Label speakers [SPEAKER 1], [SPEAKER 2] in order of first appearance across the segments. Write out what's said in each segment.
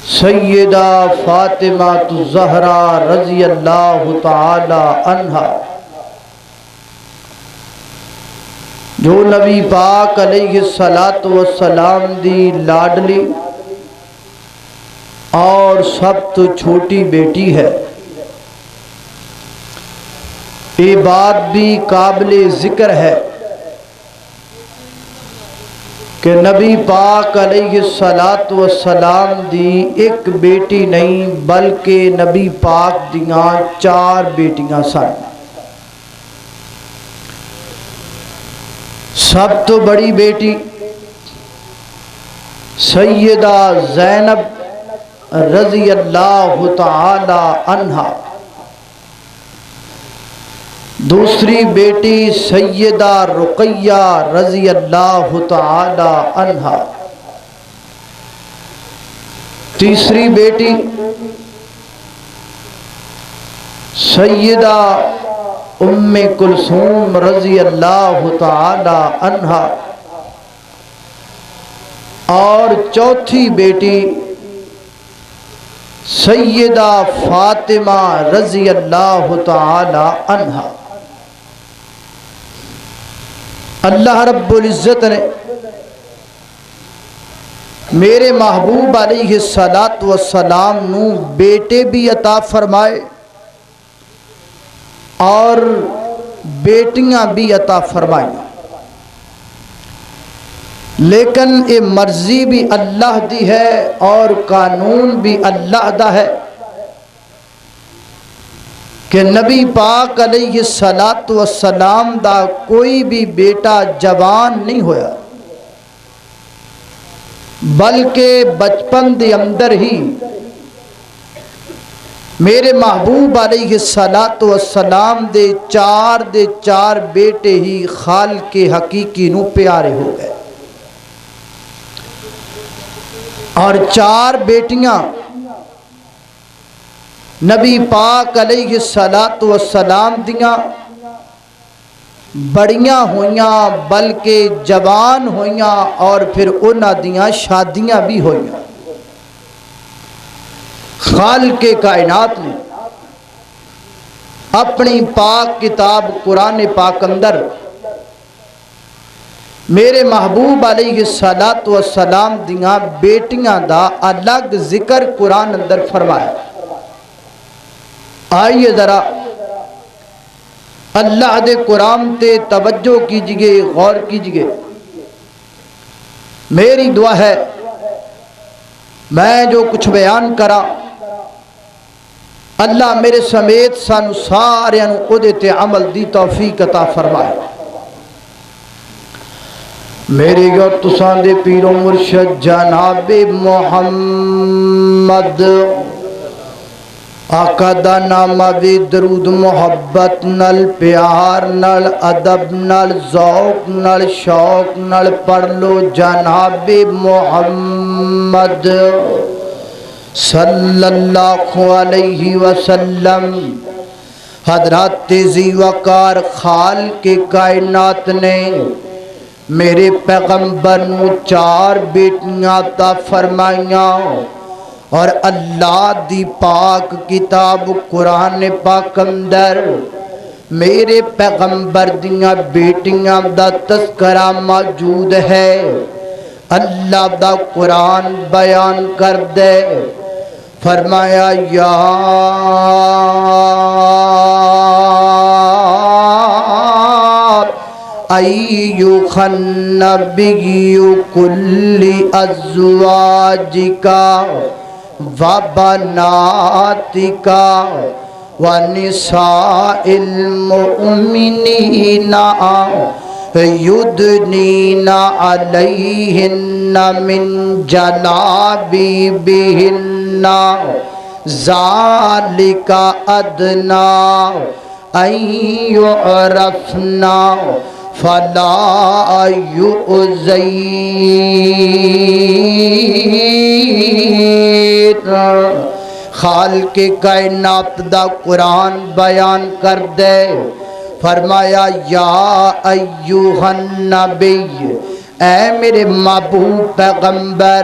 [SPEAKER 1] سیدہ فاطمہ الزہرا رضی اللہ تعالی عنہا، جو نبی پاک علیہ السلام دی لاڈلی اور سب تو چھوٹی بیٹی ہے۔ یہ بات بھی قابل ذکر ہے کہ نبی پاک علیہ السلام دی ایک بیٹی نہیں بلکہ نبی پاک دیاں 4 بیٹیاں سن۔ سب تو بڑی بیٹی سیدہ زینب رضی اللہ تعالی عنہا، دوسری بیٹی سیدہ رقیہ رضی اللہ تعالی عنہا، تیسری بیٹی سیدہ ام کلثوم رضی اللہ تعالی عنہا، اور چوتھی بیٹی سیدہ فاطمہ رضی اللہ تعالی عنہا۔ اللہ رب العزت نے میرے محبوب علیہ السلام نو بیٹے بھی عطا فرمائے اور بیٹیاں بھی عطا فرمائیں، لیکن یہ مرضی بھی اللہ دی ہے اور قانون بھی اللہ دا ہے کہ نبی پاک علیہ السلام دا کوئی بھی بیٹا جوان نہیں ہویا، بلکہ بچپن دے اندر ہی میرے محبوب علیہ السلام دے 4 بیٹے ہی خالق حقیقی نو پیارے ہو گئے، اور 4 بیٹیاں نبی پاک علیہ السلام دیاں بڑیاں ہویاں بلکہ جوان ہویاں، اور پھر انہاں دیاں شادیاں بھی ہویاں۔ خالق کائنات نے اپنی پاک کتاب قرآن پاک اندر میرے محبوب علیہ السلام دیاں بیٹیاں دا الگ ذکر قرآن اندر فرمایا۔ آئیے ذرا اللہ دے قرآن تے توجہ کیجئے، غور کیجئے۔ میری دعا ہے میں جو کچھ بیان کرا اللہ میرے سمیت سانو سارے اودے تے عمل دی توفیق عطا فرمائے۔ میری اور تساں دے پیر و مرشد جناب محمد آقا دا نامہ بھی درود محبت نال پیار نال ادب نال ذوق نال شوق نال پڑھ لو جناب محمد صلی اللہ علیہ وسلم۔ حضرات ذی وقار خالق کائنات نے میرے پیغمبر نو 4 بیٹیاں عطا فرمائیاں، اور اللہ دی پاک کتاب قرآن پاک اندر میرے پیغمبر دیاں بیٹیاں دا تذکرہ موجود ہے۔ اللہ دا قرآن بیان کر دے، فرمایا یا ایھا النبی قل لازواجک وبناتک ونساء المؤمنین یدنین علیہن من جلابیبہن ذالک ادنی ان یعرفن فلا یؤذین۔ خالق کائنات دا قرآن بیان کر دے، فرمایا یا ایھا النبی، اے میرے محبوب پیغمبر،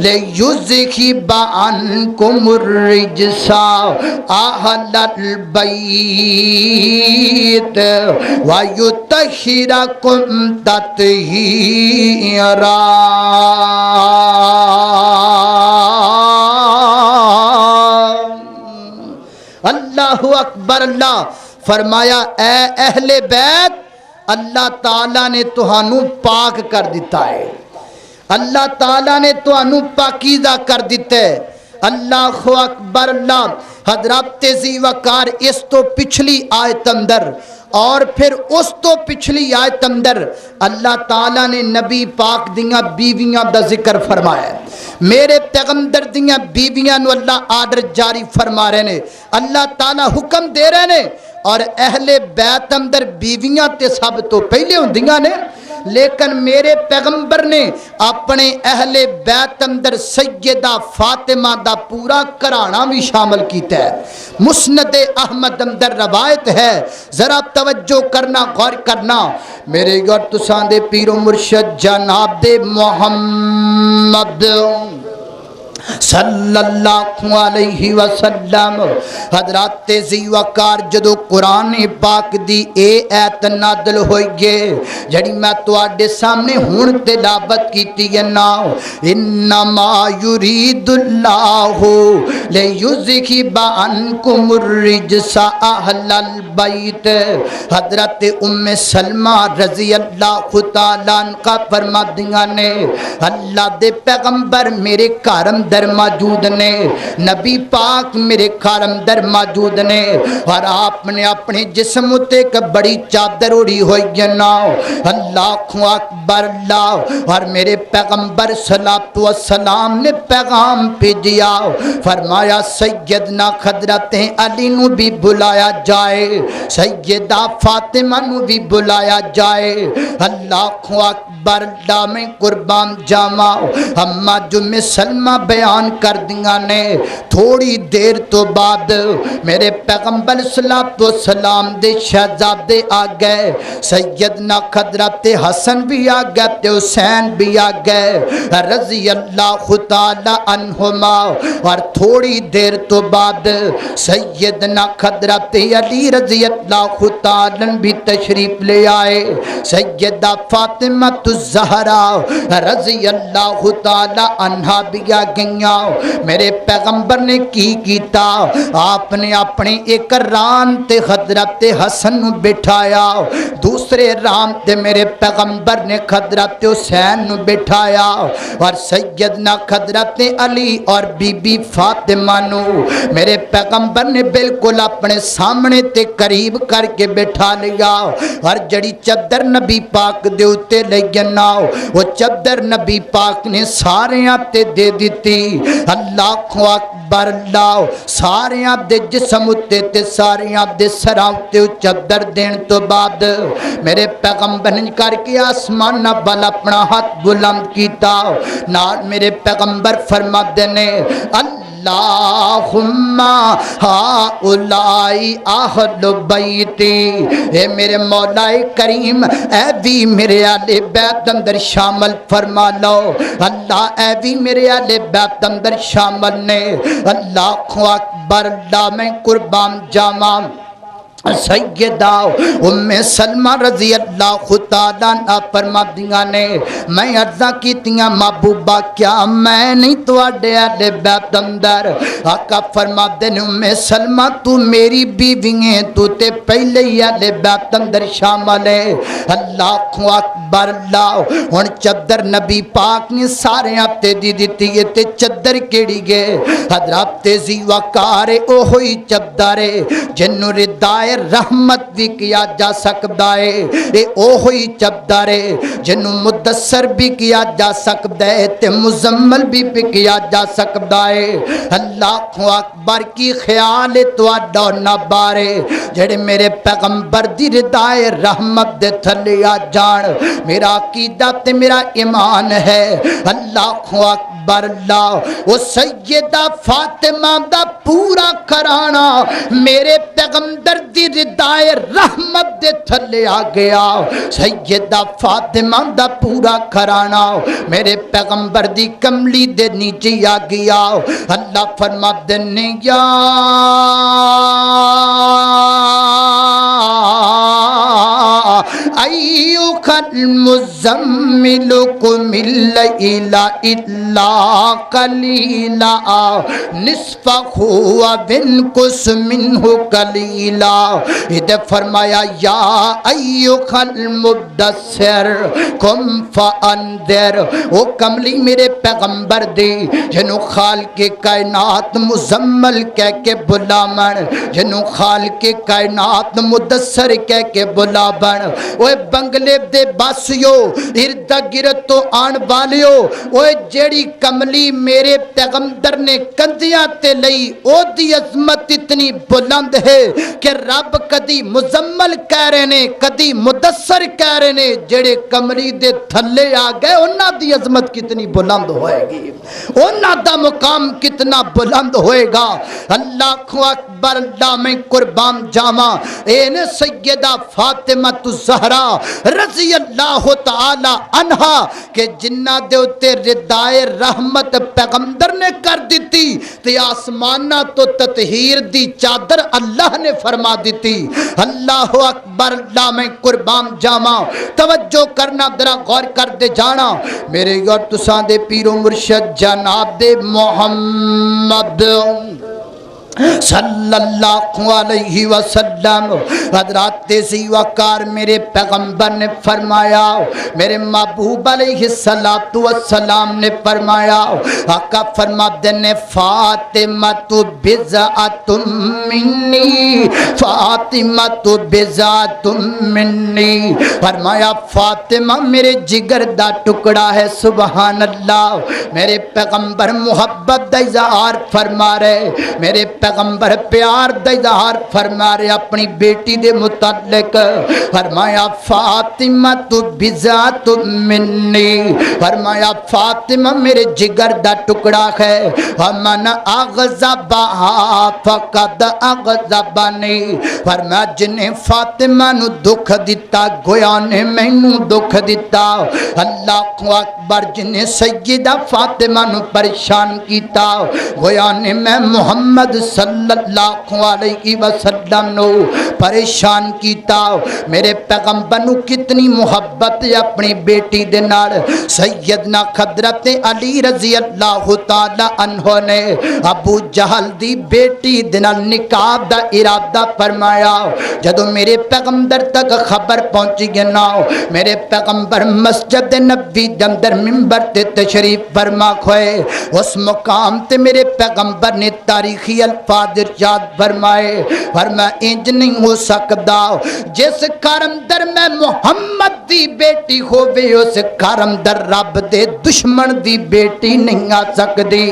[SPEAKER 1] لیذھب عنکم الرجس اہل البیت ویطہرکم تطہیرا۔ اللہ اکبر۔ اللہ فرمایا اے اہل بیت، اللہ تعالیٰ نے تہانوں پاک کر دیتا ہے، اللہ تعالیٰ نے تہانوں پاکیزہ کر دیتا ہے۔ اللہ اکبر۔ اللہ حضرات ذی وقار اس تو پچھلی آیت اندر اور پھر اس تو پچھلی آیت اندر اللہ تعالیٰ نے نبی پاک دیاں بیویاں دا ذکر فرمایا ہے۔ میرے پیغمبر دیاں بیویاں نو اللہ آرڈر جاری فرما رہے نے، اللہ تعالیٰ حکم دے رہے نے، اور اہل بیت اندر بیویاں تے سب تو پہلے ہوندیاں نے، لیکن میرے پیغمبر نے اپنے اہل بیت اندر سیدہ فاطمہ دا پورا گھرانہ بھی شامل کیتا ہے۔ مسند احمد اندر روایت ہے، ذرا توجہ کرنا، غور کرنا، میرے گھر تساں دے پیر و مرشد جناب محمد صلی اللہ علیہ وسلم حضرات ذی وقار جدو قرآن پاک دی اے ایت نازل ہوئی گے جڑی میں تواڈے سامنے ہن تلاوت کیتی ہے نا، انما یرید اللہ لیذھب عنکم الرجس اہل البیت۔ حضرت ام سلمہ رضی اللہ تعالی عنہ فرمادیاں نے اللہ دے پیغمبر میرے گھر اندر موجود نے، نبی پاک میرے گھر اندر موجود نے، اور آپ نے اپنے جسم تے ایک بڑی چادر اڑی ہوئی ہے نا، اللہ اکبر۔ اللہ اور میرے پیغمبر صلوات و سلام نے پیغام بھیجیا، فرمایا سیدنا حضرت علی نو بھی بلایا جائے، سیدہ فاطمہ نو بھی بلایا جائے۔ اللہ اکبر۔ اللہ میں قربان جاواں اما جم سلمہ بیان کر دیا نے، تھوڑی دیر تو بعد میرے پیغمبر صلوات و سلام دے شہزادے آ گئے، سیدنا حضرت حسن بھی آ گئے تے حسین بھی آ گئے رضی اللہ تعالی عنہما، اور تھوڑی دیر تو بعد سیدنا حضرت علی رضی اللہ تعالی بھی تشریف لے آئے، سیدہ فاطمہ الزہرا رضی اللہ تعالی عنہا بھی آ گئیاں۔ میرے پیغمبر نے کی کیتا، آپ نے اپنے ایک ران تے حضرت حسن نو بٹھایا، دوسرے ران تے میرے پیغمبر نے حضرت حسین نو بٹھایا، اور سیدنا حضرت علی اور بی بی فاطمہ نو میرے پیغمبر نے بالکل اپنے سامنے تے قریب کر کے بٹھا لیا، اور جڑی چادر نبی پاک دے اتے لگنا وہ چادر نبی پاک نے سارے تے دے دیتی۔ اللہ اکبر۔ اللہ سارے دے جسم تے تے سارے دے سراں تے چادر دین تو بعد میرے پیغمبر نے کر کے آسمان بل اپنا ہاتھ بلند کیتا، نال میرے پیغمبر فرماتے نے اللہم ہؤلاء اہل بیتی، اے میرے مولا کریم اے بھی میرے اہل بیت اندر شامل فرما لو، اللہ اے بھی میرے اہل بیت اندر شامل نے۔ اللہ اکبر۔ اللہ میں قربان جاواں سیدہ ام سلمہ رضی اللہ تعالیٰ عنہ فرمادیاں نے میں عرضاں کیتیاں محبوبہ کیا میں نہیں تواڈے اہل بیت اندر؟ آقا فرماتے نے ام سلمہ تو میری بیوی ہے، تو تے پہلے ہی اہل بیت اندر شامل ہے۔ اللہ اکبر۔ اللہ ہن چادر نبی پاک نے سارے تے دی دتی ہے، تے چادر کیڑی گے حضرات ذی وقار اوہی چادر جنوں ردائے رحمت بھی کیا جا سکتا ہے، اے اوہی چادر جنوں مدثر بھی کیا جا سکتا ہے تے مزمل بھی کیا جا سکتا ہے۔ اللہ اکبر۔ کی خیال تواڈا نہ بارے جڑے میرے پیغمبر دی ردائے رحمت دے تھلے آ جان، میرا عقیدہ تے میرا ایمان ہے۔ اللہ اکبر۔ اللہ وہ سیدہ فاطمہ دا پورا کرانا میرے پیغمبر دی ردائے رحمت دے تھلے آ گیا سیدہ فاطمہ دا پورا کرانا میرے پیغمبر دی کملی دے نیچے آ گیا اللہ فرما دینے یا ایوہ المزمل قم اللیل الا قلیلا نصفہ وانقص منہ قلیلا ادھر فرمایا یا ایوہ المدثر قم فانذر او کملی میرے پیغمبر دی جنو خالق کائنات مزمل کہہ کے بلا من جنو خالق کائنات مدثر کہہ کے بلا بن اوے بنگلے دے باسیو ارد گرد تو آن والیو اوے جیڑی کملی میرے پیغمبر نے کندیاں تے لئی او دی عظمت اتنی بلند ہے کہ رب کدی مزمل کہہ رہے نے کدی مدثر کہہ رہے نے جیڑے کملی دے تھلے آ گئے انہاں دی عظمت کتنی بلند ہوئے گی انہاں دا مقام کتنا بلند ہوئے گا اللہ اکبر اللہ میں قربان جاواں این سیدہ فاطمہ الزہرا رضی اللہ تعالی عنہا کہ جنہ دے اتے ردائے رحمت پیغمبر نے کر دیتی تے آسمانہ تو تطہیر دی چادر اللہ نے فرما دیتی اللہ اکبر اللہ میں قربان جاواں توجہ کرنا ذرا غور کر دے جانا میرے اور تساں دے پیر و مرشد جناب دے محمد صلی اللہ علیہ وسلم حضرات تیزی وقار میرے پیغمبر نے فرمایا میرے محبوب علیہ السلام نے فرمایا آقا فرما دینے فاطمہ تو بضعۃ منی فاطمہ تو بضعۃ منی فرمایا فاطمہ میرے جگر دا ٹکڑا ہے سبحان اللہ میرے پیغمبر محبت دا اظہار فرما رہے میرے پیغمبر پیار دا اظہار فرما رہے اپنی بیٹی دے متعلق فرمایا فاطمہ تو بضعۃ منی فرمایا فاطمہ میرے جگر دا ٹکڑا ہے ومن اغضبها فقد اغضبنی فرمایا جنہیں فاطمہ نو دکھ دیتا گویا نے مینوں دکھ دیتا اللہ اکبر جنہیں سیدہ فاطمہ نو پریشان کیتا گویا نے میں محمد صلی اللہ علیہ وسلم نو پریشان کیتا میرے پیغمبر نو کتنی محبت اپنی بیٹی دے نال سیدنا حضرت علی رضی اللہ تعالی عنہ نے ابو جہل دی بیٹی دے نال نکاح دا ارادہ فرمایا جدو میرے پیغمبر تک خبر پہنچی گئی نا میرے پیغمبر مسجد نبوی دے اندر منبر تے تشریف فرما کھوئے اس مقام تے میرے پیغمبر نے تاریخی الفاظ ارشاد فرمائے فرمایا انج نہیں ہو سکتا جس کرم در میں محمد دی بیٹی ہووے اس کرم در رب دے دشمن دی بیٹی نہیں آ سکتی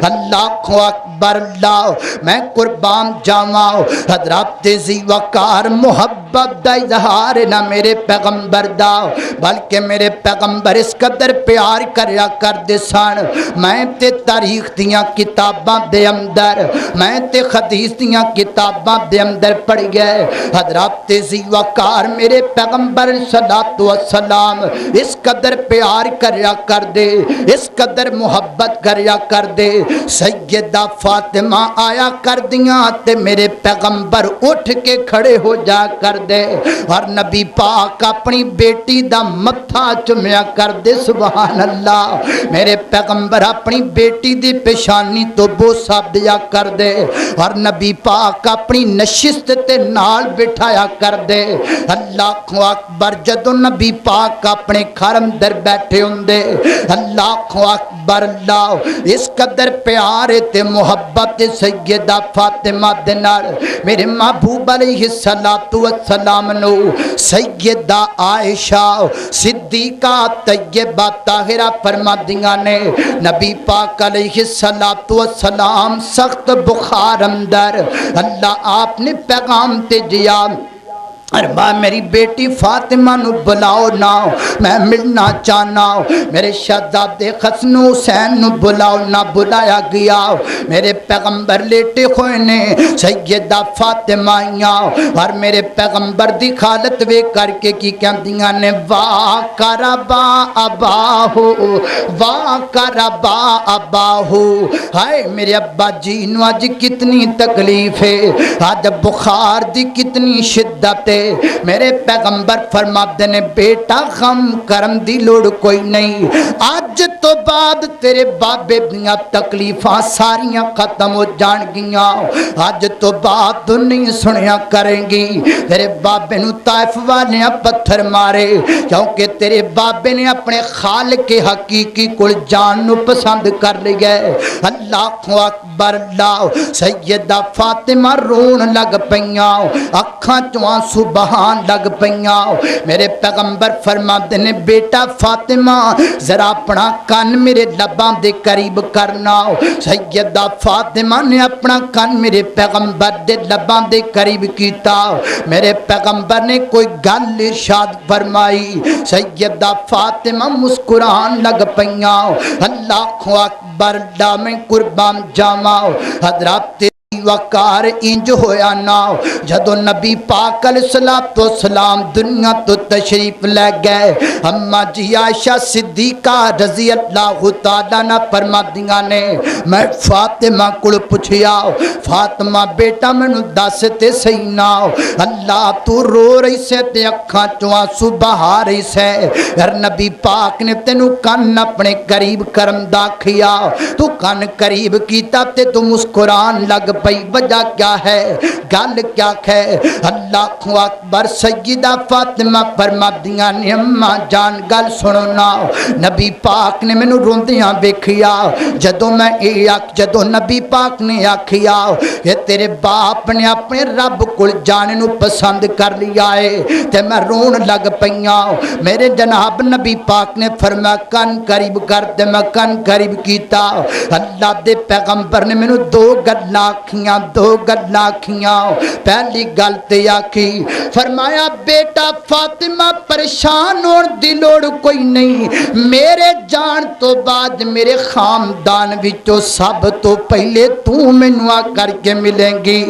[SPEAKER 1] اللہ اکبر اللہ میں قربان جاواں حضرات تیزی وقار محبت دا اظہار نہ میرے پیغمبر دا بلکہ میرے پیغمبر اس قدر پیار کریا کر دے سن میں تے تاریخ دیاں کتاباں دے اندر میں تے حدیث دیاں کتاباں دے اندر پڑھ گئے حضرات تیزی وقار میرے پیغمبر صلوات و سلام اس قدر پیار کریا کر دے اس قدر محبت کریا کر دے سیدہ فاطمہ آیا کر دیاں تے میرے پیغمبر اٹھ کے کھڑے ہو جا کر دے اور نبی پاک اپنی بیٹی دا متھا چمیا کر دے سبحان اللہ میرے پیغمبر اپنی بیٹی دی پیشانی تو بوسا دیا کر دے اور نبی پاک اپنی نشست تے نال بٹھایا کر دے اللہ اکبر جدو نبی پاک اپنے کھرم در بیٹھے ہوندے اللہ اکبر اللہ اس قدر پیار تے محبت سیدہ فاطمہ دے نال میرے محبوب علیہ السلام نو سیدہ عائشہ صدیقہ طیبہ طاہرہ فرما دیاں نے نبی پاک علیہ السلام سخت بخار اندر اللہ آپ نے پیغام تے جیا اربا میری بیٹی فاطمہ نو بلاؤ نہ، میں ملنا چاہنا، میرے شہزادے حسن حسین نو بلاؤ نہ، بلایا گیا، میرے پیغمبر لیٹے ہوئے نے، سیدہ فاطمہ آئیاں اور میرے پیغمبر دی حالت وے کر کے کی کہندیاں نے، واہ کربا اباہو، واہ کربا اباہو، ہائے میرے ابا جی نو آج کتنی تکلیف ہے، آج بخار دی کتنی شدت ہے۔ میرے پیغمبر فرماتے نے بیٹا غم کرم دی لوڑ کوئی نہیں، آج تو بعد تیرے بابے دیاں تکلیفاں ساریاں ختم ہو جان گیاں، آج تو بعد تو نہیں سنیا کریں گی۔ تیرے بابے نو طائف والیاں پتھر مارے کیونکہ تیرے بابے نے اپنے خالق حقیقی کل جان نو پسند کر لیا ہے۔ اللہ اکبر اللہ، سیدہ فاطمہ رون لگ پئیاں، اکھاں چوں آنسو بہان لگ پئیاں۔ میرے پیغمبر فرماتے نے بیٹا فاطمہ ذرا اپنا کان میرے لباں دے قریب کرنا، سیدہ فاطمہ نے اپنا کان میرے پیغمبر دے لباں دے قریب کیتا، میرے پیغمبر نے کوئی گل ارشاد فرمائی، سیدہ فاطمہ مسکران لگ پئیاں۔ اللہ اکبر اللہ، میں قربان جاواں حضرات وقار انج ہویا نا جدو نبی پاک علیہ السلام دنیا تو تشریف لے گئے، اما جی عائشہ صدیقہ رضی اللہ تعالیٰ نہ فرمادیاں نے، میں فاطمہ کو پوچھیا فاطمہ بیٹا مینوں دس تے صحیح نا، اللہ تو رو رہی سے تے اکھاں چوں آنسو بہا رہی سے، اگر نبی پاک نے تینوں کان اپنے قریب کرم دا کھیا، تو کان قریب کیتا تے تو مسکران لگ پئی، وجہ کیا ہے گل کیا ہے؟ اللہ اکبر، سیدہ فاطمہ فرمادیاں نے اماں جان گل سنو نا، نبی پاک نے مینوں روندیاں ویکھیا، جدوں نبی پاک نے آکھیا کہ تیرے باپ نے اپنے رب کول جانے نو پسند کر لیا ہے تے میں رون لگ پئیاں، میرے جناب نبی پاک نے فرمایا کان قریب کر تے میں کان قریب کیتا، اللہ دے پیغمبر نے مینوں دو گلاں آکھیاں، دو گلاں آکھیاں، پہلی گل تے آکھی فرمایا بیٹا فاطمہ پریشان ہون دی لوڑ کوئی نہیں، میرے جان تو بعد میرے خاندان وچوں سب تو پہلے تو مینوں آ کر کے ملیں گی۔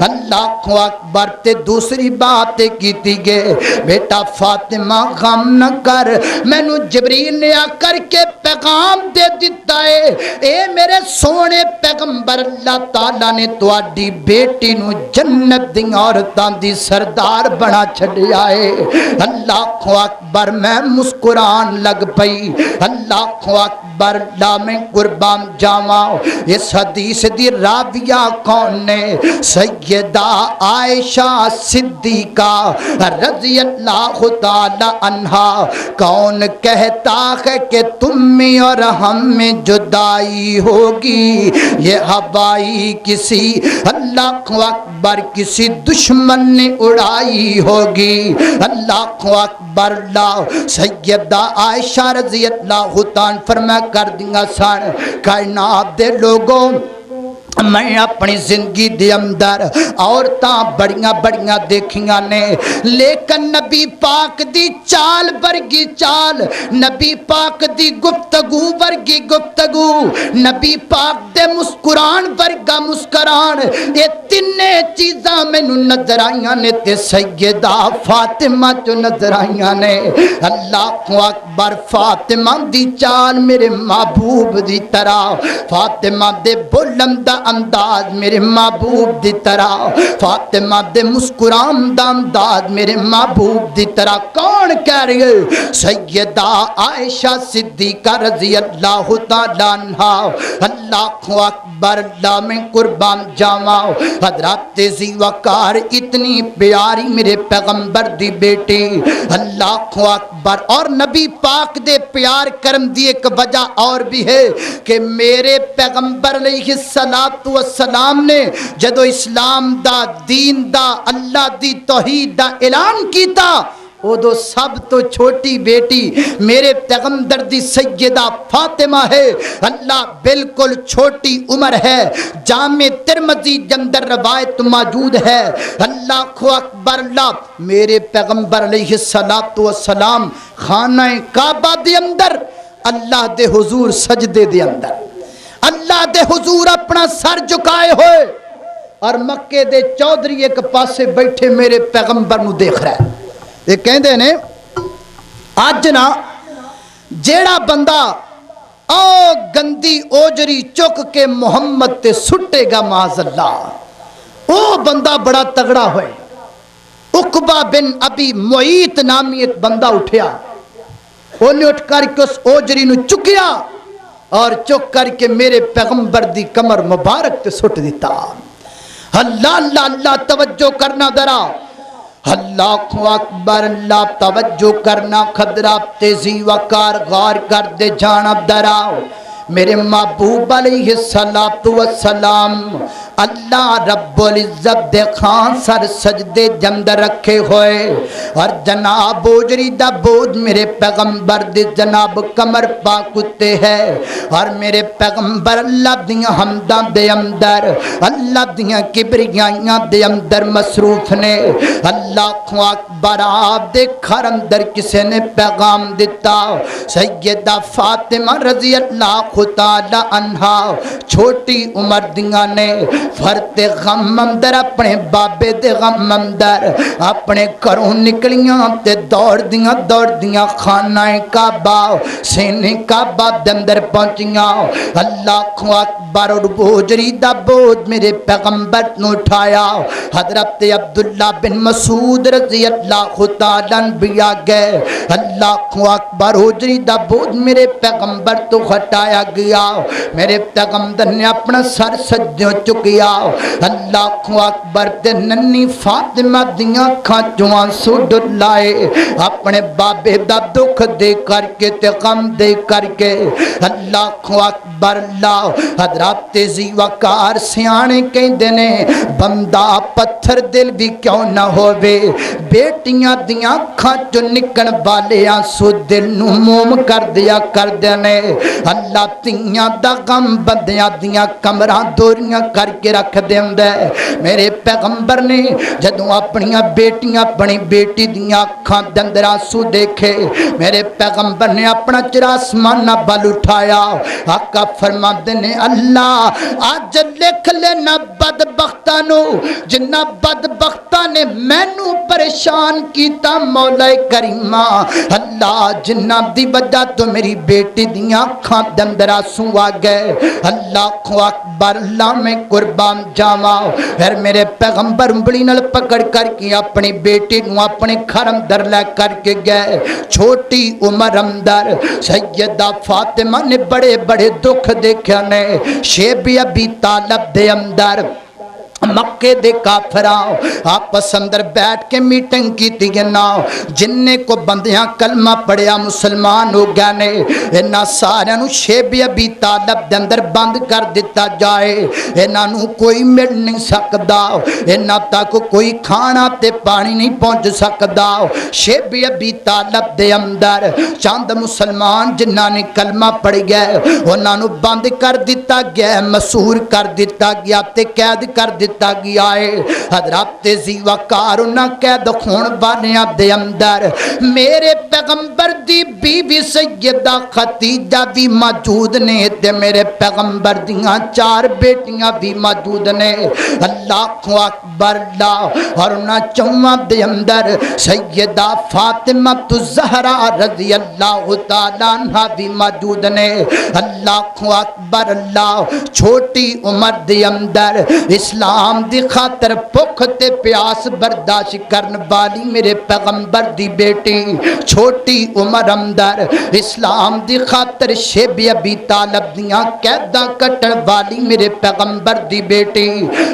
[SPEAKER 1] اللہ اکبر، تے دوسری بات کیتی گئے بیٹا فاطمہ غم نہ کر، مینوں جبریل نے آ کر کے پیغام دے دیتا ہے، اے میرے سونے پیغمبر اللہ تعالیٰ نے تواڈی بیٹی نو جنت دی عورتاں دی سردار بنا چھڈیا ہے۔ اللہ اکبر، میں مسکران لگ پئی، اللہ اکبر، لا میں قربان جاواں۔ اس حدیث دی راویہ کون نے؟ سیدہ عائشہ صدیقہ رضی اللہ تعالی عنہا۔ کون کہتا ہے کہ تم میں اور ہم میں جدائی ہوگی، یہ ہوائی کسی اللہ اکبر کسی دشمن نے اڑائی ہوگی۔ اللہ اکبر، اللہ سیدہ عائشہ رضی اللہ تعالی فرما کر دیا سن کائنات دے لوگوں، میں اپنی زندگی دے اندر عورتاں بڑیاں بڑیاں دیکھیاں نے، لیکن نبی پاک دی چال ورگی چال، نبی پاک دی گفتگو ورگی گفتگو، نبی پاک دے مسکران ورگا مسکران، یہ تینے چیزاں مینوں نظر آئیاں نے تے سیدہ فاطمہ جو نظر آئیاں نے۔ اللہ اکبر، فاطمہ دی چال میرے محبوب دی طرح، فاطمہ دے بلند انداز میرے محبوب دی طرح، فاطمہ دے مسکران دا انداز میرے محبوب دی طرح۔ کون کہہ رہی ہے؟ سیدہ عائشہ صدیقہ رضی اللہ تعالی عنہا۔ اللہ اکبر، اللہ میں قربان جاواں۔ حضرت ذی وقار اتنی پیاری میرے پیغمبر دی بیٹی، اللہ اکبر، اور نبی پاک دے پیار کرم دی ایک وجہ اور بھی ہے کہ میرے پیغمبر علیہ السلام نے جدو اسلام دا دین دا اللہ دی توحید دا اعلان کیتا، ادو سب تو چھوٹی بیٹی میرے پیغمبر دی سیدہ فاطمہ ہے. اللہ بالکل چھوٹی عمر ہے. جامع ترمذی اندر روایت موجود ہے. اللہ کو اکبر. اللہ میرے پیغمبر علیہ السلام خانہ کعبہ دے اندر اللہ دے حضور سجدے دے اندر اللہ دے حضور اپنا سر جھکائے ہوئے اور مکے دے چودھری ایک پاسے بیٹھے میرے پیغمبر نو دیکھ رہا ہے. یہ کہندے نے اج نا جیڑا بندہ او گندی اوجری چک کے محمد تے سٹے گا معاذ اللہ او بندہ بڑا تگڑا ہوئے. عقبہ بن ابی معیط نامی ایک بندہ اٹھیا. انہیں اٹھ کر کے اس اوجری نو چکیا اور چک کر کے میرے پیغمبر دی کمر مبارک تے سٹ دیتا. اللہ اللہ اللہ توجہ کرنا ذرا. اللہ اکبر. اللہ توجہ کرنا خدرہ تیزی وقار غار کر دے جانا ذرا. میرے محبوب علیہ السلام اللہ رب العزت دے خان سر سجدے جمد رکھے ہوئے اور جناب اوجری دا بود میرے پیغمبر دے جناب کمر پاکتے ہے اور میرے پیغمبر اللہ دیاں حمداں دے اندر اللہ دیاں کبریائیاں دے اندر مصروف نے. اللہ کو اکبر. آپ دے گھر اندر کسے نے پیغام دیتا. سیدہ فاطمہ رضی اللہ تعالی عنہا چھوٹی عمر دیاں نے فرتے غم اندر اپنے بابے دے غم اندر اپنے گھروں نکلیاں تے دوڑ دیاں خانہ کعبہ سینے کعبہ دے اندر پہنچیاں. اللہ کو اکبر. اور بوجری دا بود میرے پیغمبر نو اٹھایا. حضرت عبداللہ بن مسعود رضی اللہ تعالی عنہ بھی آگئے. اللہ کو اکبر. بوجری دا بود میرے پیغمبر تو ہٹایا گیا. میرے پیغمبر نے اپنا سر سجدوں چکیا. اللہ کو اکبر. تے ننی فاطمہ دیاں کھانچوں آنسو ڈلائے اپنے بابے دا دکھ دے کر کے تے غم دے کر کے. اللہ کو اکبر. اللہ حضرات تیزی وقار سیانے کہندے نے بندہ پتھر دل بھی کیوں نہ ہووے بیٹیاں دیاں کھانچوں نکن والے آنسو دل نو موم کر دیا کر دینے. اللہ تیاں دا غم بندیاں دیاں کمراں دوریاں کر کے رکھ دیندے. میرے پیغمبر نے جدوں اپنیاں بیٹیاں اپنی بیٹی دیاں اکھاں دے اندر آنسو دیکھے میرے پیغمبر نے اپنا چرا آسمان بل اٹھایا. آقا فرماندے نے اللہ آج لکھ لینا بدبختاں نو جنہ بدبختاں نے مینوں پریشان کیتا مولا کریمہ. اللہ جنہ دی وجہ تو میری بیٹی دیاں اکھاں دے اندر آنسو آ گئے. اللہ کو اکبر. اللہ میں قربان جاواں. پھر میرے پیغمبر انگلی نال پکڑ کر کے اپنی بیٹی نو اپنے گھر اندر لے کر کے گئے. چھوٹی عمر اندر سیدہ فاطمہ نے بڑے بڑے دکھ دیکھے نے. شیب ابی طالب دے اندر مکے دے کافراں آپس اندر بیٹھ کے میٹنگ کی تینا جننے کو بندیاں کلمہ پڑھیا مسلمان ہو گیا نے. انہاں سارے نو شیب ابی طالب دے اندر بند کر دیتا جائے. انہاں نو کوئی مل نہیں سکدا. انہاں تک کوئی کھانا تے پانی نہیں پہنچ سکدا. شیب ابی طالب دے اندر چند مسلمان جنہاں نے کلمہ پڑھ گئے انہاں نو بند کر دیتا گیا مسحور کر دیتا گیا تے قید کر دیتا گیا ہے. حضرات تیزی وقار انہاں قید خون والیاں دے اندر میرے پیغمبر دی بیوی سیدہ خدیجہ بھی موجود نے تے میرے پیغمبر دیاں 4 بیٹیاں بھی موجود نے. اللہ کو اکبر. اللہ اور انہاں 4 دے اندر سیدہ فاطمہ الزہرا رضی اللہ تعالی عنہا بھی موجود نے. اللہ کو اکبر. اللہ چھوٹی عمر دے اندر اسلام دی خاطر بھوک تے پیاس برداشت کرن والی میرے پیغمبر دی بیٹی چھوٹی عمر اندر اسلام دی خاطر شیب ابی طالب دیاں قیداں کٹن والی میرے پیغمبر دی بیٹی.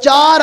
[SPEAKER 1] 4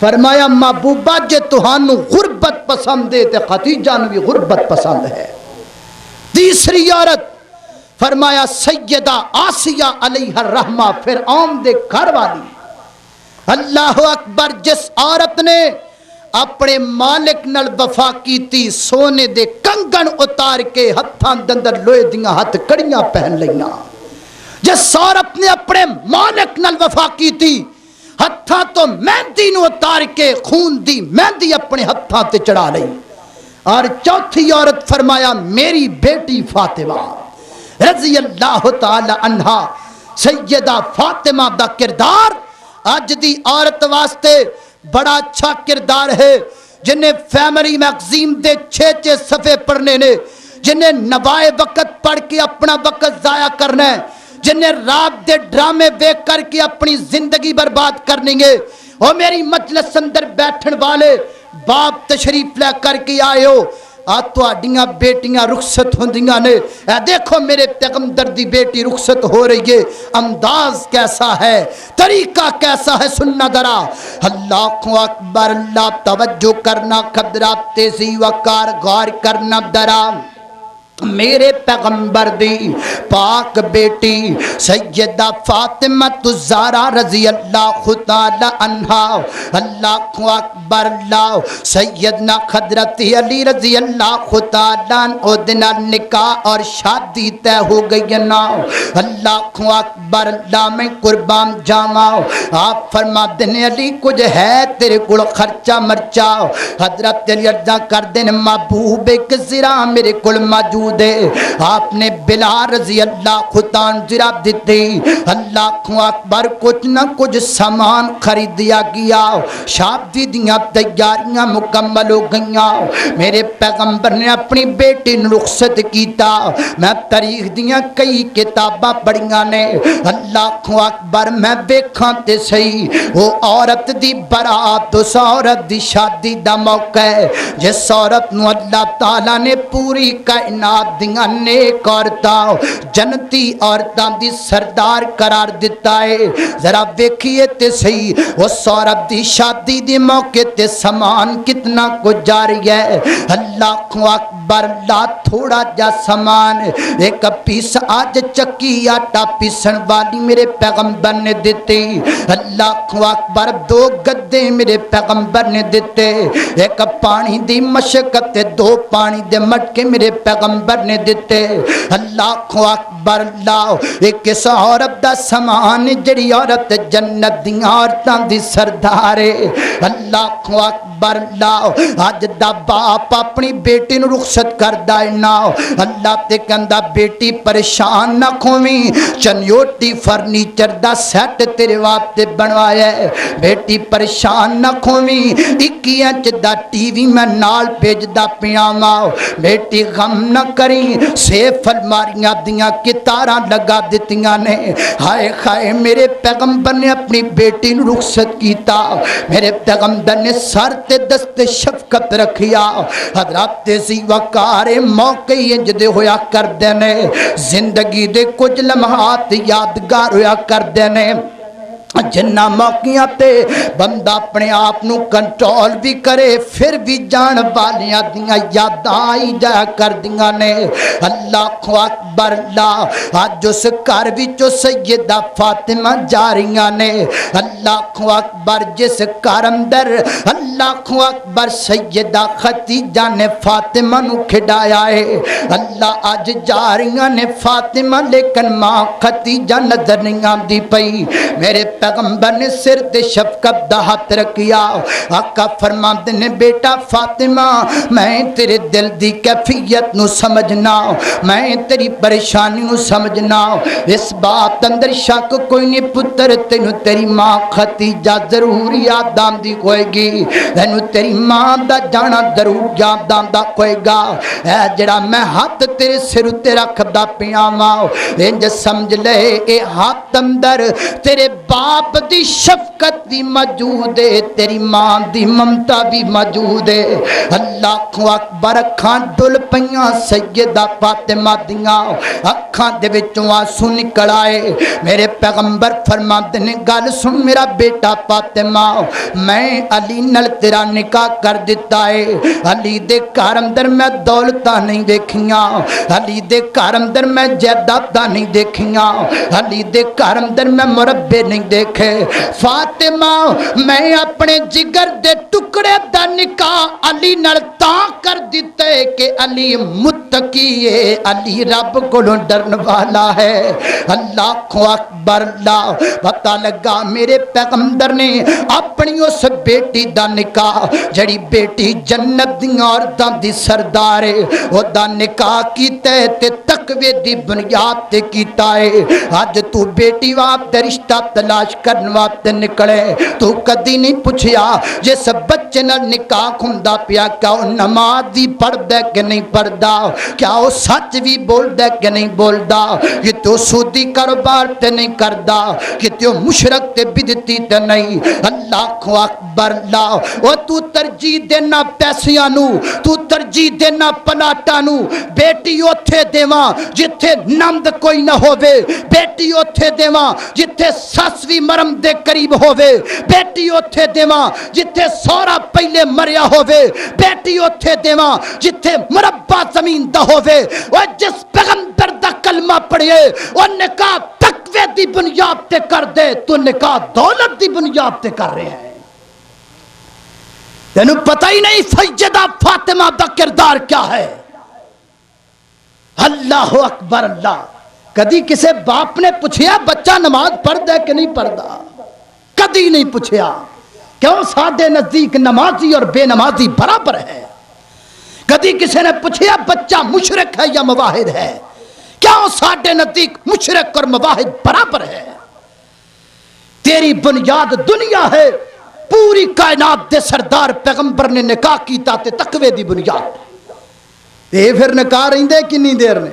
[SPEAKER 1] فرمایا محبوبہ جے تہانوں غربت پسند ہے تے خدیجہ نو بھی غربت پسند ہے۔ تیسری عورت فرمایا سیدہ آسیہ علیہ الرحمہ، فرعون دے گھر والی۔ اللہ اکبر، جس عورت نے اپنے مالک نال وفا کیتی، سونے دے کنگن اتار کے ہتھاں دندر لوہے دیاں ہتھ کڑیاں پہن لیاں۔ جس عورت نے اپنے مالک نال وفا کیتی، ہتھاں تو مہندی نو اتار کے خون دی مہندی اپنے ہتھاں تے چڑھا لئی۔ اور چوتھی عورت فرمایا میری بیٹی فاطمہ رضی اللہ تعالی عنہا، سیدہ فاطمہ دا کردار اج دی عورت واسطے بڑا اچھا کردار ہے، جنہیں فیملی میگزین دے 6 صفحے پڑھنے نے، جنہیں نوائے وقت پڑھ کے اپنا وقت ضائع کرنا ہے، جنہیں رات دے ڈرامے دیکھ کر کے اپنی زندگی برباد کرنی ہے۔ اور میری مجلس اندر بیٹھن والے باپ تشریف لے کر کے آئے ہو، تہاڈیاں بیٹیاں رخصت ہوندیاں نے، اے دیکھو میرے پیغمبر دی بیٹی رخصت ہو رہی ہے، انداز کیسا ہے، طریقہ کیسا ہے، سننا ذرا۔ اللہ اکبر، اللہ توجہ کرنا، قدرات تیزی وقار غور کرنا ذرا۔ میرے پیغمبر دی پاک بیٹی سیدہ فاطمہ الزہرا رضی اللہ تعالی عنہا، اللہ اکبر، اللہ سیدنا حضرت علی رضی اللہ تعالی عنہ دن نکاح اور شادی طے ہو گئی نا۔ اللہ اکبر، اللہ میں قربان جاواں، آپ فرما دن علی کچھ ہے تیرے کول خرچہ مرچا؟ حضرت علی عرض کر دین محبوب ایک زرا میرے کول موجود دے۔ آپ نے بلال رضی اللہ خطان ذرا دیتے، اللہ اکبر، کچھ نہ کچھ سامان خریدیا گیا، شادی دیاں تیاریاں مکمل ہو گئیاں۔ میرے پیغمبر نے اپنی بیٹی نے رخصت کیتا۔ میں تاریخ دیاں کئی کتاباں پڑھیاں نے، اللہ اکبر، میں دیکھاں تے صحیح وہ عورت دی برات، اس عورت دی شادی دا موقع ہے جس عورت نو اللہ تعالیٰ نے پوری کائنات دیاں نیک عورتاں جنتی عورتاں دی سردار قرار دیتا ہے۔ ذرا دیکھیے تے صحیح اس عورت دی شادی دی موقع تے سامان کتنا کچھ جاری ہے۔ اللہ اکبر، اللہ تھوڑا جا سامان، ایک پیس آج چکی آٹا پیسن والی میرے پیغمبر نے دیتے۔ اللہ اکبر، 2 گدے میرے پیغمبر نے دیتے، ایک پانی دی مشقت 2 پانی دے مٹکے میرے پیغمبر نے دیتے۔ اللہ اکبر، اللہ ایک اس عورت دا سامان جڑی عورت جنت دی عورتاں دی سردار ہے۔ اللہ اکبر، اللہ اج دا باپ اپنی بیٹی نو رخصت کردا ہے نا، اللہ تے کہندا بیٹی پریشان نہ کھویں، چنیوٹی فرنیچر دا سیٹ تیرے واسطے بنوایا ہے، بیٹی پریشان نہ کھویں، 21 انچ دا ٹی وی میں نال بھیجدا پیاں وا، بیٹی غم نہ کریں، سیف الماریاں دیاں کتاراں لگا دیتیاں نے۔ ہائے ہائے، میرے پیغمبر نے اپنی بیٹی نو رخصت کیتا، میرے پیغمبر نے سر تے دست شفقت رکھیا۔ حضرات ذی وقار موقع انج دے ہویا کردے نے، زندگی دے کچھ لمحات یادگار ہویا کردے نے جنہ موقعیاں تے بندہ اپنے آپ نو کنٹرول بھی کرے پھر بھی جان والیاں دیاں یاداں آئی جا کر دیاں نے۔ اللہ اکبر، اللہ آج اس گھر وچوں سیدہ فاطمہ جاریاں نے۔ اللہ اکبر، جس گھر اندر اللہ اکبر سیدہ خدیجہ نے فاطمہ نو کھڈایا ہے، اللہ آج جاریاں نے فاطمہ، لیکن ماں خدیجہ نظر نہیں آندی پئی۔ میرے پیغمبر نے سر تے شفقت دا ہاتھ رکھیا، آقا فرماندے نے بیٹا فاطمہ، میں تیرے دل دی کیفیت نو سمجھنا، میں تیری پریشانی نو سمجھنا، اس بات اندر شک کوئی نہیں پتر، تینو تیری ماں خدیجہ ضرور یاد آندی ہوئے گی، تینو تیری ماں دا جانا ضرور یاد آندا ہوئے گا۔ اے جڑا میں ہاتھ تیرے سر تے رکھدا پیاں وا، انج سمجھ لے اے ہاتھ اندر تیرے تیرے باپ دی شفقت بھی موجود ہے، تیری ماں دی ممتا بھی موجود ہے۔ اللہ اکبر، اکھاں ڈل پیاں سیدہ فاطمہ دیاں، اکھاں دے وچوں آنسو نکل آئے۔ میرے پیغمبر فرماتے نے گل سن میرا بیٹا فاطمہ، میں علی نال تیرا نکاح کر دیتا ہے۔ علی دے گھر اندر میں دولتاں نہیں دیکھیاں، علی دے گھر اندر میں جائیداداں نہیں دیکھیاں، علی دے گھر اندر میں مربے نہیں دیکھے۔ فاطمہ میں اپنے جگر دے ٹکڑے دا نکاح علی نال تاں کر دیتا ہے کہ علی متقی ہے، علی رب کولوں ڈرن والا ہے۔ اللہ اکبر، اللہ پتہ لگا میرے پیغمبر نے اپنی اس بیٹی دا نکاح، جڑی بیٹی جنت دی عورتاں دی سردار ہے، او دا نکاح کیتا ہے تے تقوی دی بنیاد تے کیتا ہے۔ اج تو بیٹی واسطے رشتہ تلاش کرن واسطے نکلے، تو کدی نہیں پوچھیا جس بچے نال نکاح ہوندا پیا کیا او نماز بھی پڑھدا کہ نہیں پڑھدا، کیا او سچ بھی بولدا کہ نہیں بولدا، کہ تو سودی کاروبار تے نہیں کردا، کہ تو مشرک تے بدعتی تے نہیں۔ اللہ اکبر، اللہ او تو ترجیح دینا پیسیاں نو، تو ترجیح دینا پلاٹاں نو۔ بیٹی اوتھے دیواں جتھے نمد کوئی نہ ہووے، بیٹی اوتھے دیواں جتھے سس وی مرم دے قریب ہووے، بیٹی اوتھے دیواں جتھے سورا پہلے مریا ہووے، بیٹی اوتھے دیواں جتھے مربع زمین دا ہووے۔ او جس پیغمبر دا کلمہ پڑھے او نکاح تقوی دی بنیاد تے کر دے، تو نکاح دولت دی بنیاد تے کر رہے ہیں۔ تینوں پتہ ہی نہیں سیدہ فاطمہ دا کردار کیا ہے۔ اللہ اکبر، اللہ کدی کسے باپ نے پوچھیا بچہ نماز پڑھدا کہ نہیں پڑھدا؟ کدی نہیں پوچھیا۔ کیوں؟ ساڈے نزدیک نمازی اور بے نمازی برابر ہے۔ کدی کسی نے پوچھیا بچہ مشرک ہے یا مواحد ہے؟ کیوں؟ ساڈے نزدیک مشرک اور مواحد برابر ہے۔ تیری بنیاد دنیا ہے، پوری کائنات دے سردار پیغمبر نے نکاح کیتا تے تقوی دی بنیاد تے پھر نکاح رہندے کنی دیر نے؟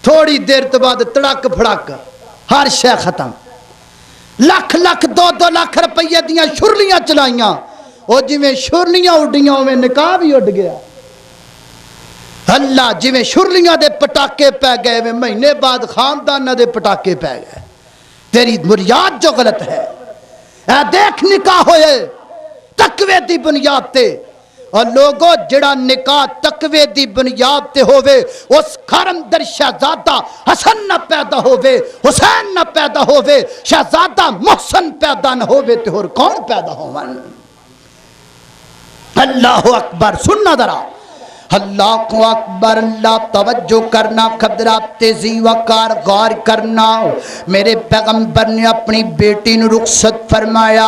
[SPEAKER 1] تھوڑی دیر تو بعد تڑک پھڑک ہر شے ختم۔ لکھ لکھ دو دو لاکھ روپیے دیاں شرلیاں چلائیاں، او جویں شرلیاں اڈیاں اویں نکاح بھی اڈ گیا۔ اللہ جویں شرلیاں دے پٹاکے پہ گئے وے مہینے بعد خاندان دے پٹاکے پہ گئے۔ تیری بنیاد جو غلط ہے، اے دیکھ نکاح ہوئے تقوی دی بنیاد تے، اور لوگوں جڑا نکاح تقوی دی بنیاد تے ہووے اس گھر اندر شہزادہ حسن نہ پیدا ہووے، حسین نہ پیدا ہووے، شہزادہ محسن پیدا نہ ہووے تے اور کون پیدا ہوون؟ اللہ اکبر، سننا ذرا، اللہ اکبر، اللہ توجہ کرنا، خبرات تیزی وقار غور کرنا۔ میرے پیغمبر نے اپنی بیٹی نو رخصت فرمایا،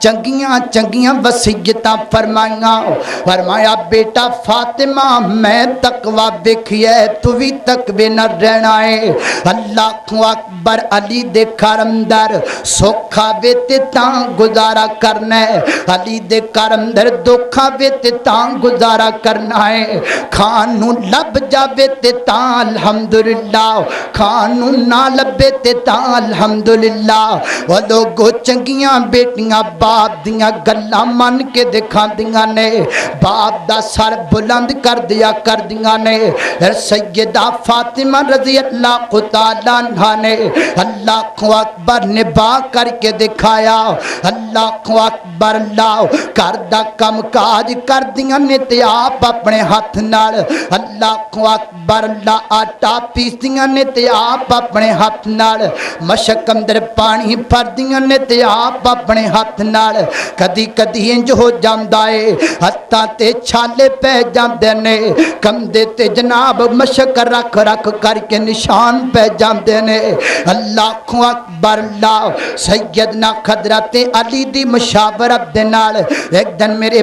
[SPEAKER 1] چنگیاں چنگیاں وصیتاں فرمائیاں، فرمایا بیٹا فاطمہ میں تقوی دیکھیے تو بھی تقوی نہ رہنا ہے۔ اللہ اکبر، علی دے گھر اندر سوکھا وے تے تاں گزارا کرنا ہے، علی دے گھر اندر دکھا وے تے تاں گزارا کرنا ہے۔ کھانو لب جاوے تے تاں الحمدللہ، کھانو نہ لبے تے تاں الحمدللہ۔ وہ لوگو چنگیاں بیٹیاں باپ دیاں گلاں من کے دکھا دیاں نے، باپ دا سر بلند کر دیا کر دیاں نے۔ سیدہ فاطمہ رضی اللہ تعالی عنہ نے اللہ اکبر نبھا کر کے دکھایا۔ اللہ اکبر، اللہ کردہ کم کاج کر دیاں نے تے آپ اپنے ہاتھ نال، اللہ اکبر، اللہ آٹا پیس دیاں نے تے آپ اپنے ہاتھ نال، مشک اندر پانی بھر دیاں نے تے آپ اپنے ہاتھ نال۔ کدی کدی انج ہو جاندا ہے ہتھاں تے چھالے پہ جاندے نے، کندھے تے جناب مشک رکھ رکھ کر کے نشان پہ جاندے نے۔ اللہ اکبر، اللہ سیدنا حضرت علی دی مشاورت دے نال ایک دن میرے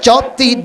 [SPEAKER 1] 34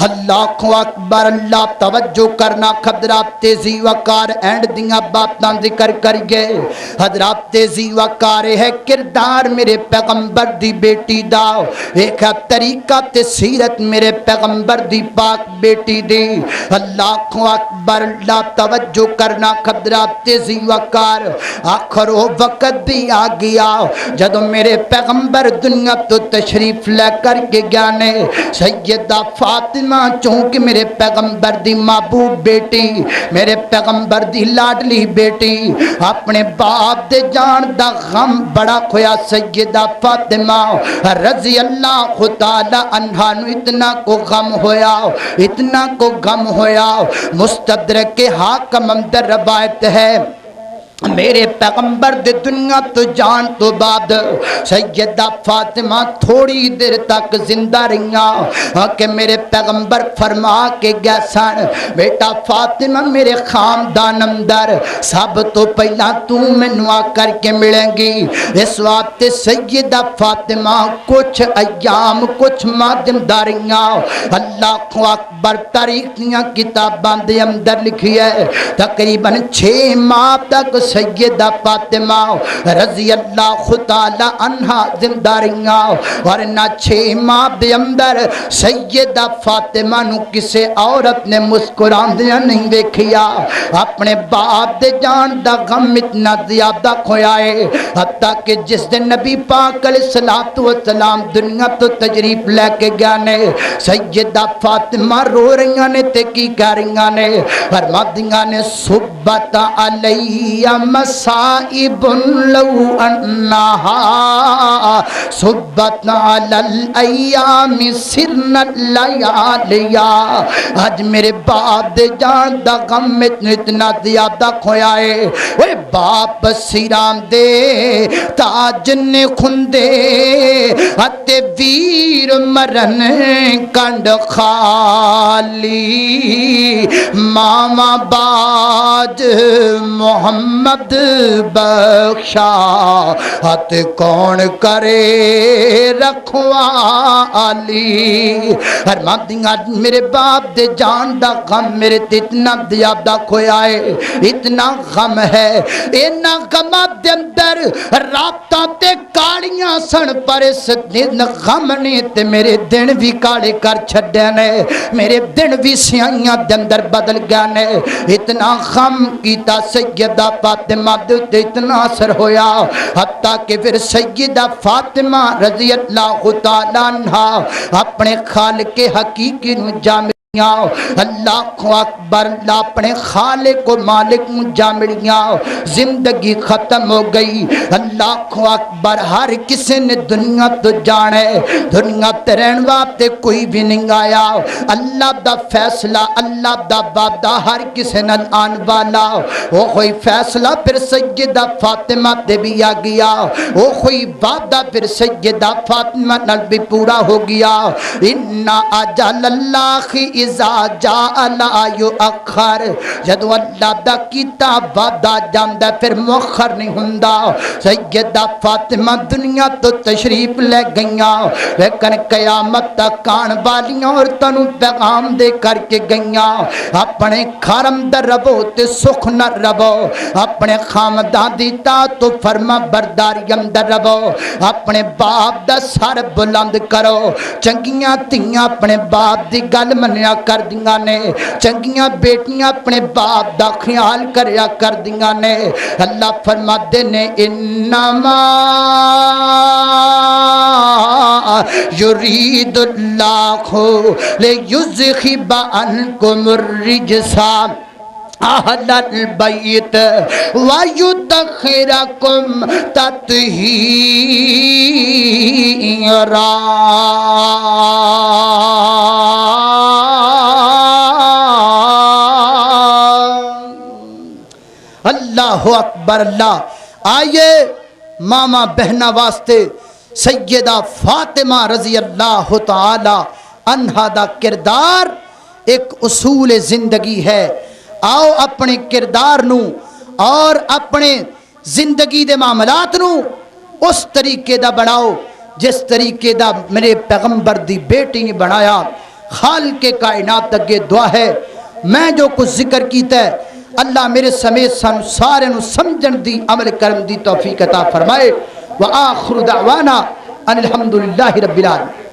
[SPEAKER 1] اللہ اکبر اللہ توجہ کرنا حضرات تیزی وقار اینڈ دیاں باتاں ذکر کریے حضرات تیزی وقار ہے کردار میرے پیغمبر دی بیٹی دا ایک ہے طریقہ تے سیرت میرے پیغمبر دی پاک بیٹی دی اللہ اکبر اللہ توجہ کرنا حضرات تیزی وقار آخر وہ وقت بھی آ گیا جدو میرے پیغمبر دنیا تو تشریف لے کر کے گانے سیدہ فاطمہ چونکہ میرے پیغمبر دی محبوب بیٹی میرے پیغمبر دی لاڈلی بیٹی اپنے باپ دے جان دا غم بڑا کھویا سیدہ فاطمہ رضی اللہ تعالی عنہا نو اتنا کو غم ہویا مستدرک حاکم اندر روایت ہے میرے پیغمبر دے دنیا تو جان تو بعد سیدہ فاطمہ تھوڑی دیر تک زندہ رہیاں کہ میرے پیغمبر فرما کے گیا سن بیٹا فاطمہ میرے خاندان اندر سب تو پہلا تو مینوں آ کر کے ملیں گی اس واسطے سیدہ فاطمہ کچھ ایام کچھ ماہ زندہ رہیاں اللہ اکبر تاریخ دیاں کتاباں دے اندر لکھی ہے تقریباً 6 ماہ تک سیدہ فاطمہ رضی اللہ تعالی عنہا زندہ رہیاں ورنہ 6 ماہ دے اندر سیدہ فاطمہ نو کسے عورت نے مسکراندیاں نہیں دیکھیا اپنے باپ دے جان دا غم اتنا زیادہ کھویا ہے حتیٰ کہ جس دن نبی پاک علیہ السلام دنیا تو تشریف لے کے گیا نے سیدہ فاطمہ رو رہیاں نے تے کی کہہ رہیاں نے فرماندیاں نے صبت علیہ مصائب لو انہا صبت علی الایام سرن لیالیا آج میرے باپ دے جان دا غم اتنا زیادہ کھویا ہے وہ باپ سیرام دے تاج نے کھندے اتے ویر مرن کنڈ خالی ماما باج محمد بخشا ہت کون کرے رکھوالی فرماندیاں میرے باپ دے جان دا غم میرے تے اتنا زیادہ کھویا ہے اتنا غم ہے اینا غم دے اندر راتاں تے کاڑیاں سن پر اس دن غم نے تے میرے دن بھی کاڑے کر چھڈے نے میرے دن بھی سیاہیاں دے اندر بدل گیا نے اتنا غم کیتا سیدہ فاطمہ دے اتنا اثر ہویا حتیٰ کہ پھر سیدہ فاطمہ رضی اللہ تعالی عنہا اپنے خالق حقیقی نو جامع اللہ اکبر اللہ اپنے خالق و مالک جامڑیاں زندگی ختم ہو گئی اللہ اکبر ہر کسی نے دنیا تو جانے دنیا ترین واسطے کوئی بھی نہیں آیا اللہ دا فیصلہ اللہ دا وعدہ ہر کسی نے آن والا وہ کوئی فیصلہ پھر سیدہ فاطمہ تے بھی آ گیا وہ کوئی وعدہ پھر سیدہ فاطمہ نال بھی پورا ہو گیا اِنَّا أَجَلَ اللَّهِ اذا جاء لا یؤخر جدو اللہ دا کتاب وعدہ جاندا پھر مؤخر نہیں ہوندا سیدہ فاطمہ دنیا تو تشریف لے گئیاں لیکن قیامت تک آن والیاں عورتاں نوں پیغام دے کر کے گئیاں اپنے گھر اندر رہو تے سکھ نہ رہو اپنے خاندان دی اطاعت و فرما برداری اندر رہو اپنے باپ دا سر بلند کرو چنگیاں تیاں اپنے باپ دی گل منیا کر دیاں نے چنگیاں بیٹیاں اپنے باپ دا خیال کریا کر دیاں نے اللہ فرماتے نے انما یرید اللہ لیذھب عنکم الرجس اہل البیت ویطہرکم تطہیرا اللہ اکبر اللہ آئیے ماما بہنا واسطے سیدہ فاطمہ رضی اللہ تعالی عنہا دا کردار ایک اصول زندگی ہے آؤ اپنے کردار نو اور اپنے زندگی دے معاملات نو اس طریقے دا بناؤ جس طریقے دا میرے پیغمبر دی بیٹی نے بنایا خالق کائنات اگے دعا ہے میں جو کچھ ذکر کیتا ہے اللہ میرے سمیت سانو سارے نو سمجھن دی عمل کرن دی توفیق عطا فرمائے وآخر دعوانا ان الحمدللہ رب العالمین.